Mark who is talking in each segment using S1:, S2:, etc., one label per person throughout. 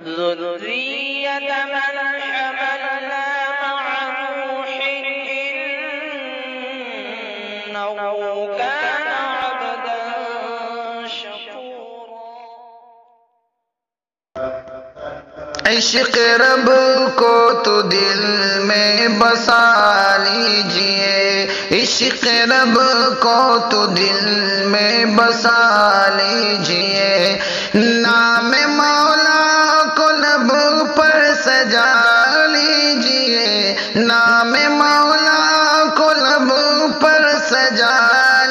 S1: ذرية من حملنا مع نوح إنه كان عبدا شكورا۔
S2: عشق رب کو تو دل میں بسا لیجئے، عشق رب کو تو دل میں بسا لیجئے، نام مولا کو لب پر سجا لیجئے، نام مولا کو لب پر سجا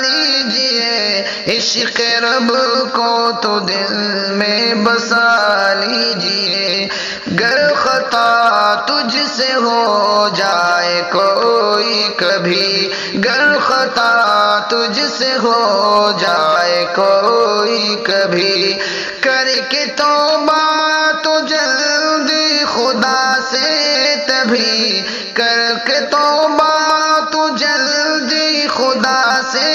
S2: لیجئے، عشق رب کو تو دل میں بسا لیجئے، گر خطا تجھ سے ہو جائے کوئی کبھی، گر خطا تجھ سے ہو جائے کوئی کبھی، کر کے توبہ تو جلدی خدا سے تبھی، کر کے توبہ تو جلدی خدا سے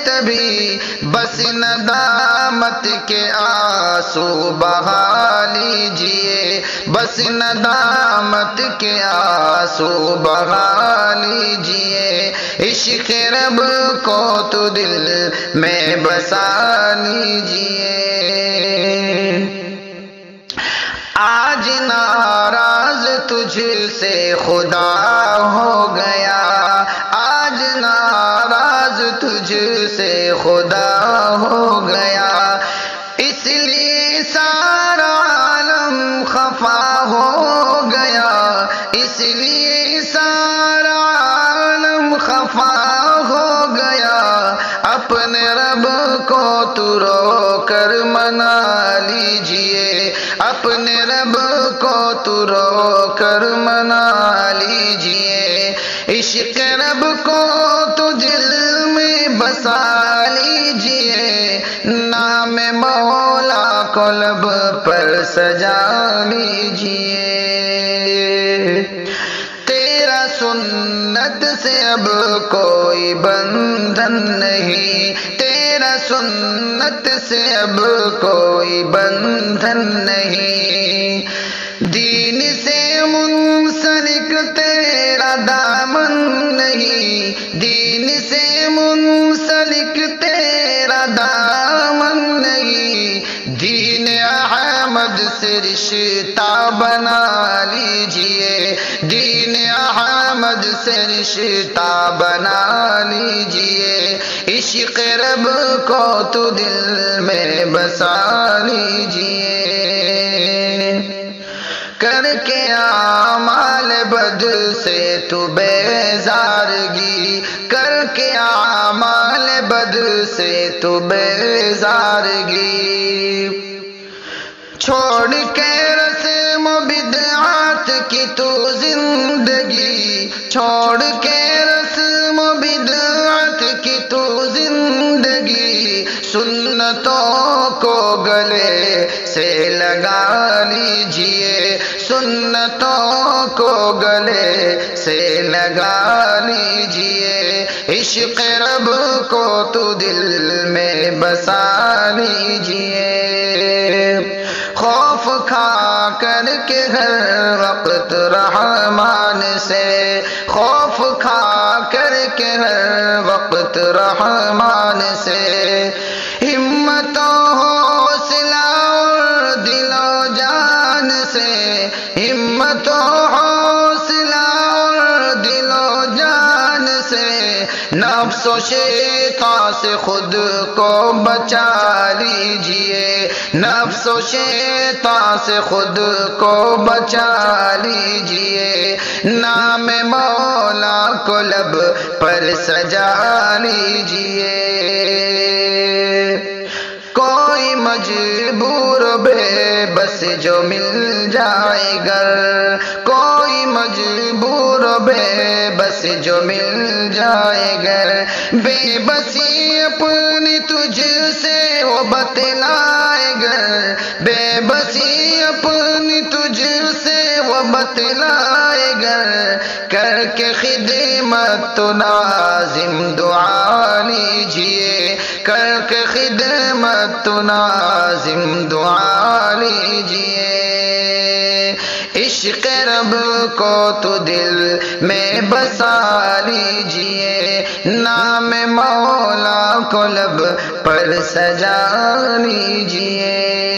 S2: تبھی، بس ندامت کے آنسو بہا لیجئے، بس ندامت کے آنسو بہا لیجئے، عشق رب کو تو دل میں بسا لیجئے۔ آج ناراض تجھ سے خدا ہو گیا، آج ناراض تجھ سے خدا ہو گیا، اس لیے سارا عالم خفا ہو گیا، اس لیے سارا عالم خفا ہو گیا، اپنے رب کو تو رو کر منا لیجئے، اپنے رب کو تو رو کر منا لیجئے، عشق رب کو تو دل میں بسا لیجئے، نام مولا کو لب پر سجا لیجئے، تیرا سنت سے اب کوئی بندھن نہیں، تیرا سنت سے اب کوئی بندھن نہیں، دین سے منسلک تیرا دامن نہیں، دین سے منسلک تیرا دامن نہیں، دین احمد سے رشتہ بنا لیجئے، دین احمد سے رشتہ بنا لیجئے، عشق رب کو تو دل میں بسا لیجئے، کر کے اعمال بد سے تو بیزارگی، کر کے اعمال بد سے تو بیزارگی، چھوڑ کے رسم و بدعات کی تو زندگی، چھوڑ کے رسم و بدعات کی تو زندگی، سنتوں کو گلے سے لگا لیجئے، سنتوں کو گلے سے لگا لیجئے، عشق رب کو تو دل میں بسا لیجئے، خوف کھا کر کے ہر وقت رحمان سے، خوف کھا کر کے ہر وقت رحمان سے، ہمت و حوصلہ اور دل و جان سے، ہمت و حوصلہ اور دل و جان سے، نفس و شیطان سے خود کو بچا لیجئے، نفس و شیطان سے خود کو بچا لیجئے، نام مولا کو لب پر سجا لیجئے، کوئی مجبور بے بس جو مل جائے گا، کوئی مجبور بے بس جو مل جائے گا، بے بسی اپنی تجھ سے وہ بتلائے گا، بے بسی اپنی تجھ سے وہ بتلائے گا، کر کے خدمت تو نازم دعا لیجئے، کر کے خدمت تو نازم دعا لیجئے، سب کو تو دل میں بسا لیجئے، نام مولا کو لب پر سجا لیجئے۔